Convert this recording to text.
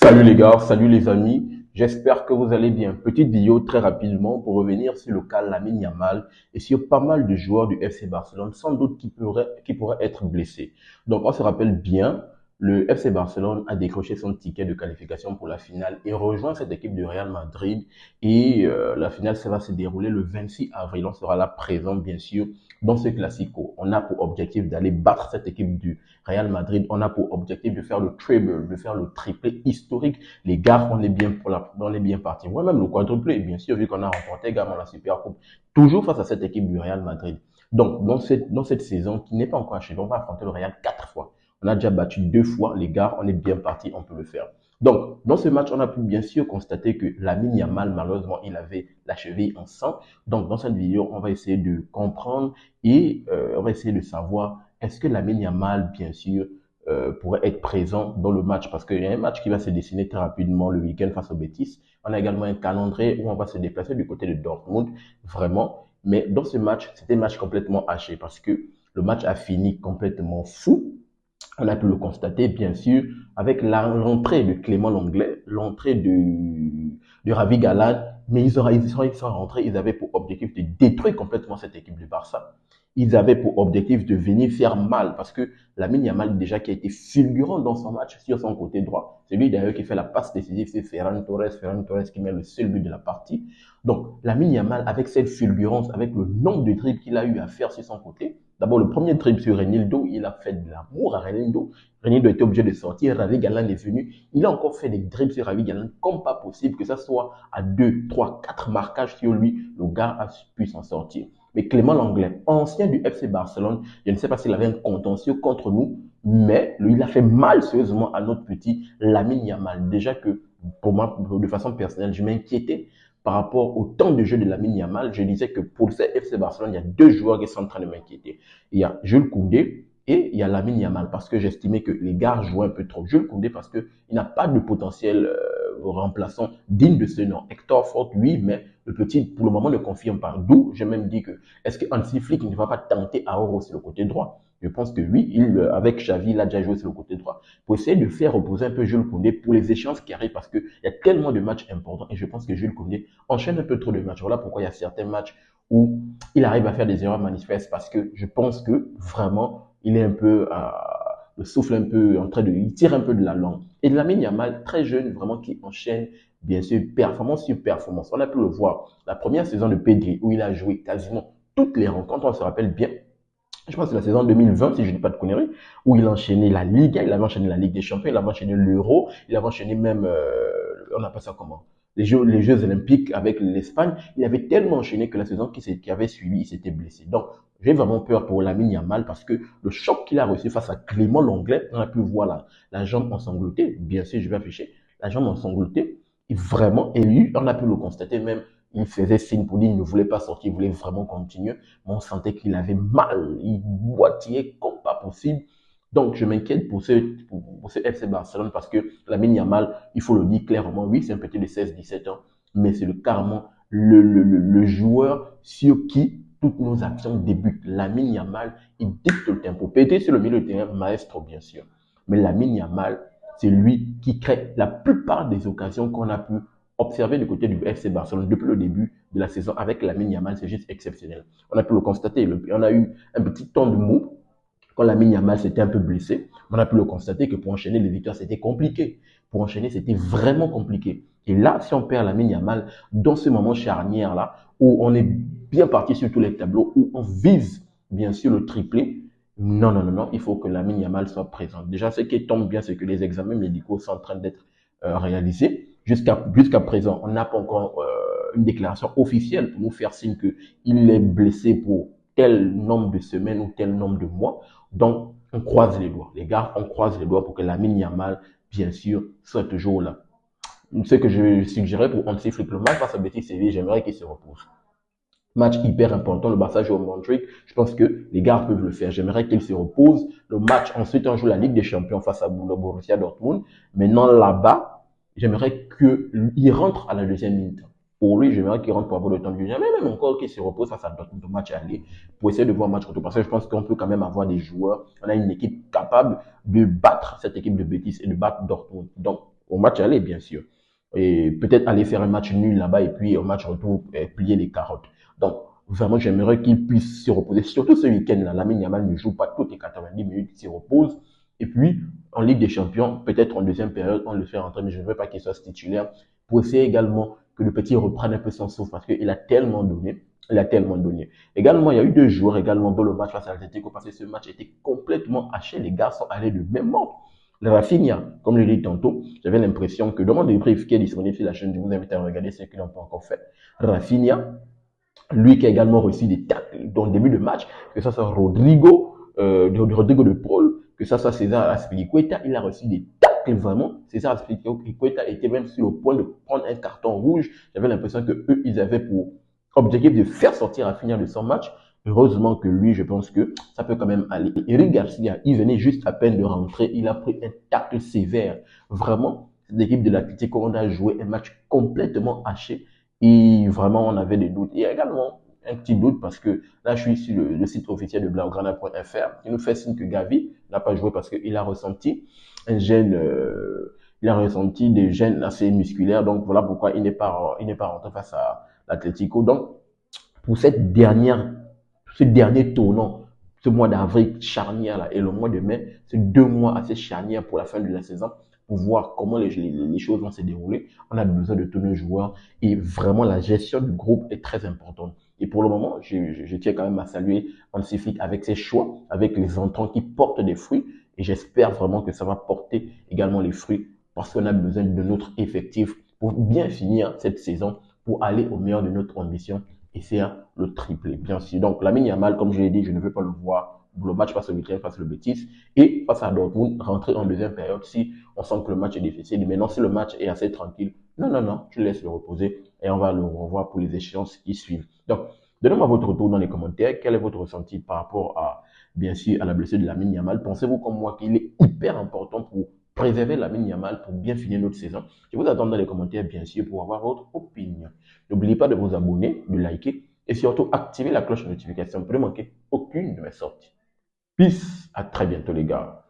Salut les gars, salut les amis, j'espère que vous allez bien. Petite vidéo très rapidement pour revenir sur le cas Lamine Yamal et sur pas mal de joueurs du FC Barcelone, sans doute qui pourraient être blessés. Donc on se rappelle bien, le FC Barcelone a décroché son ticket de qualification pour la finale et rejoint cette équipe du Real Madrid et la finale ça va se dérouler le 26 avril. On sera là présent bien sûr dans ce classico. On a pour objectif d'aller battre cette équipe du Real Madrid, on a pour objectif de faire le treble, de faire le triplé historique. Les gars, on est bien parti. Moi-même, le quadruplé, bien sûr, vu qu'on a remporté également la Super Coupe, toujours face à cette équipe du Real Madrid. Donc, dans cette saison qui n'est pas encore achevée, on va affronter le Real 4 fois. On a déjà battu 2 fois, les gars, on est bien parti, on peut le faire. Donc, dans ce match, on a pu bien sûr constater que Lamine Yamal, malheureusement, il avait la cheville en sang. Donc, dans cette vidéo, on va essayer de comprendre et on va essayer de savoir est-ce que Lamine Yamal, bien sûr, pourrait être présent dans le match parce qu'il y a un match qui va se dessiner très rapidement le week-end face au Betis. On a également un calendrier où on va se déplacer du côté de Dortmund, vraiment. Mais dans ce match, c'était un match complètement haché parce que le match a fini complètement fou. On a pu le constater, bien sûr, avec l'entrée de Clément Lenglet, l'entrée de Ravi Galan, mais ils sont rentrés, ils avaient pour objectif de détruire complètement cette équipe du Barça. Ils avaient pour objectif de venir faire mal parce que Lamine Yamal, déjà, qui a été fulgurant dans son match sur son côté droit, c'est lui d'ailleurs qui fait la passe décisive, c'est Ferran Torres qui met le seul but de la partie. Donc, Lamine Yamal, avec cette fulgurance, avec le nombre de dribbles qu'il a eu à faire sur son côté, d'abord, le premier dribble sur Renildo, il a fait de l'amour à Renildo. Renildo était obligé de sortir. Ravi Galan est venu. Il a encore fait des dribbles sur Ravi Galan comme pas possible, que ça soit à 2, 3, 4 marquages sur lui. Le gars a pu s'en sortir. Mais Clément Lenglet, ancien du FC Barcelone, je ne sais pas s'il avait un contentieux contre nous, mais lui, il a fait mal sérieusement à notre petit Lamine Yamal. Déjà que, pour moi, de façon personnelle, je m'inquiétais par rapport au temps de jeu de Lamine Yamal. Je disais que pour le FC Barcelone, il y a 2 joueurs qui sont en train de m'inquiéter. Il y a Jules Koundé et il y a Lamine Yamal parce que j'estimais que les gars jouaient un peu trop. Jules Koundé parce qu'il n'a pas de potentiel remplaçant digne de ce nom. Hector Fort, oui, mais le petit, pour le moment, ne confirme pas. D'où, j'ai même dit que est-ce que Hansi Flick ne va pas tenter à Oro sur le côté droit? Je pense que oui, avec Xavi, il a déjà joué sur le côté droit. Pour essayer de faire reposer un peu Jules Koundé pour les échéances qui arrivent parce qu'il y a tellement de matchs importants et je pense que Jules Koundé enchaîne un peu trop de matchs. Voilà pourquoi il y a certains matchs où il arrive à faire des erreurs manifestes parce que je pense que vraiment, il est un peu, le souffle un peu il tire un peu de la langue. Et Lamine Yamal, très jeune, vraiment qui enchaîne, bien sûr, performance sur performance. On a pu le voir la première saison de Pedri où il a joué quasiment toutes les rencontres, on se rappelle bien. Je pense que c'est la saison 2020, si je ne dis pas de conneries, où il a enchaîné la Ligue, il avait enchaîné la Ligue des Champions, il avait enchaîné l'Euro, il avait enchaîné même, on appelle ça comment? Les Jeux Olympiques avec l'Espagne. Il avait tellement enchaîné que la saison qui avait suivi, il s'était blessé. Donc, j'ai vraiment peur pour Lamine Yamal parce que le choc qu'il a reçu face à Clément Lenglet, on a pu voir la jambe ensanglotée. Bien sûr, je vais afficher la jambe ensanglotée. Et vraiment, et lui, on a pu le constater même, il faisait signe pour dire qu'il ne voulait pas sortir, il voulait vraiment continuer. Mais on sentait qu'il avait mal, il boitillait comme pas possible. Donc, je m'inquiète pour ce FC Barcelone parce que Lamine Yamal, il faut le dire clairement, oui, c'est un petit de 16-17 ans, mais c'est carrément le joueur sur qui toutes nos actions débutent. Lamine Yamal, il dicte le tempo. Pété sur le milieu de terrain, maestro, bien sûr. Mais Lamine Yamal, c'est lui qui crée la plupart des occasions qu'on a pu observer du côté du FC Barcelone depuis le début de la saison avec Lamine Yamal, c'est juste exceptionnel. On a pu le constater. On a eu un petit temps de mou quand Lamine Yamal s'était un peu blessé. On a pu le constater que pour enchaîner les victoires, c'était compliqué. Pour enchaîner, c'était vraiment compliqué. Et là, si on perd Lamine Yamal dans ce moment charnière-là, où on est bien parti sur tous les tableaux, où on vise bien sûr le triplé, non, non, non, non, il faut que Lamine Yamal soit présent. Déjà, ce qui tombe bien, c'est que les examens médicaux sont en train d'être réalisés. Jusqu'à présent, on n'a pas encore une déclaration officielle pour nous faire signe qu'il est blessé pour tel nombre de semaines ou tel nombre de mois. Donc, on croise les doigts. Les gars, on croise les doigts pour que Lamine Yamal, bien sûr, soit toujours là. Ce que je suggérais pour Hansi Flick, le match face à Betis Séville, j'aimerais qu'il se repose. Match hyper important, le Barça joue au Montjuic. Je pense que les gars peuvent le faire. J'aimerais qu'il se repose. Le match, ensuite, on joue la Ligue des Champions face à le Borussia Dortmund. Maintenant, là-bas, j'aimerais qu'il rentre à la deuxième minute. Pour lui, j'aimerais qu'il rentre pour avoir le temps de jeu. J'aimerais même encore qu'il se repose face à Dortmund au match aller pour essayer de voir un match retour. Parce que je pense qu'on peut quand même avoir des joueurs. On a une équipe capable de battre cette équipe de Betis et de battre Dortmund. Donc, au match aller, bien sûr. Et peut-être aller faire un match nul là-bas et puis au match retour, plier les carottes. Donc, vraiment, j'aimerais qu'il puisse se reposer. Surtout ce week-end-là, Lamine Yamal ne joue pas toutes les 90 minutes, il se repose. Et puis, en Ligue des Champions, peut-être en deuxième période, on le fait rentrer, mais je ne veux pas qu'il soit titulaire pour essayer également que le petit reprenne un peu son souffle parce qu'il a tellement donné. Il a tellement donné. Également, il y a eu deux joueurs également dans le match face à l'Atlético parce que ce match était complètement haché. Les gars sont allés de même mort. Le Rafinha, comme je l'ai dit tantôt, j'avais l'impression que, demande le brief qui est disponible sur la chaîne, je vous invite à regarder ceux qui n'ont pas encore fait. Rafinha, lui qui a également reçu des tacles dans le début de match, que ça soit Rodrigo de Paul, que ça soit César Azpilicueta, il a reçu des tacles vraiment. César Azpilicueta était même sur le point de prendre un carton rouge. J'avais l'impression que eux, ils avaient pour objectif de faire sortir Rafinha de son match. Heureusement que lui, je pense que ça peut quand même aller. Eric Garcia, il venait juste à peine de rentrer, il a pris un tacle sévère. Vraiment, l'équipe de l'Atlético, on a joué un match complètement haché. Et vraiment, on avait des doutes. Et également, un petit doute parce que là, je suis sur le site officiel de blaugrana.fr qui nous fait signe que Gavi n'a pas joué parce qu'il a ressenti un gène, il a ressenti des gènes assez musculaires. Donc, voilà pourquoi il n'est pas rentré face à l'Atlético. Donc, pour ce dernier tournant, ce mois d'avril charnière là, et le mois de mai, c'est 2 mois assez charnières pour la fin de la saison, pour voir comment les choses vont se dérouler. On a besoin de tous nos joueurs et vraiment la gestion du groupe est très importante. Et pour le moment, je tiens quand même à saluer Hansi Flick avec ses choix, avec les entrants qui portent des fruits. Et j'espère vraiment que ça va porter également les fruits parce qu'on a besoin de notre effectif pour bien finir cette saison, pour aller au meilleur de notre ambition et c'est le triplé, bien sûr. Donc, Lamine Yamal, comme je l'ai dit, je ne veux pas le voir pour le match face au week-end, face au Betis et face à Dortmund, rentrer en deuxième période si on sent que le match est difficile. Maintenant, si le match est assez tranquille, non, je laisse le reposer et on va le revoir pour les échéances qui suivent. Donc, donnez-moi votre retour dans les commentaires. Quel est votre ressenti par rapport à, bien sûr, à la blessure de Lamine Yamal? Pensez-vous comme moi qu'il est hyper important pour préserver Lamine Yamal pour bien finir notre saison? Je vous attends dans les commentaires, bien sûr, pour avoir votre opinion. N'oubliez pas de vous abonner, de liker et surtout activer la cloche de notification pour ne manquer aucune de mes sorties. Peace, à très bientôt les gars.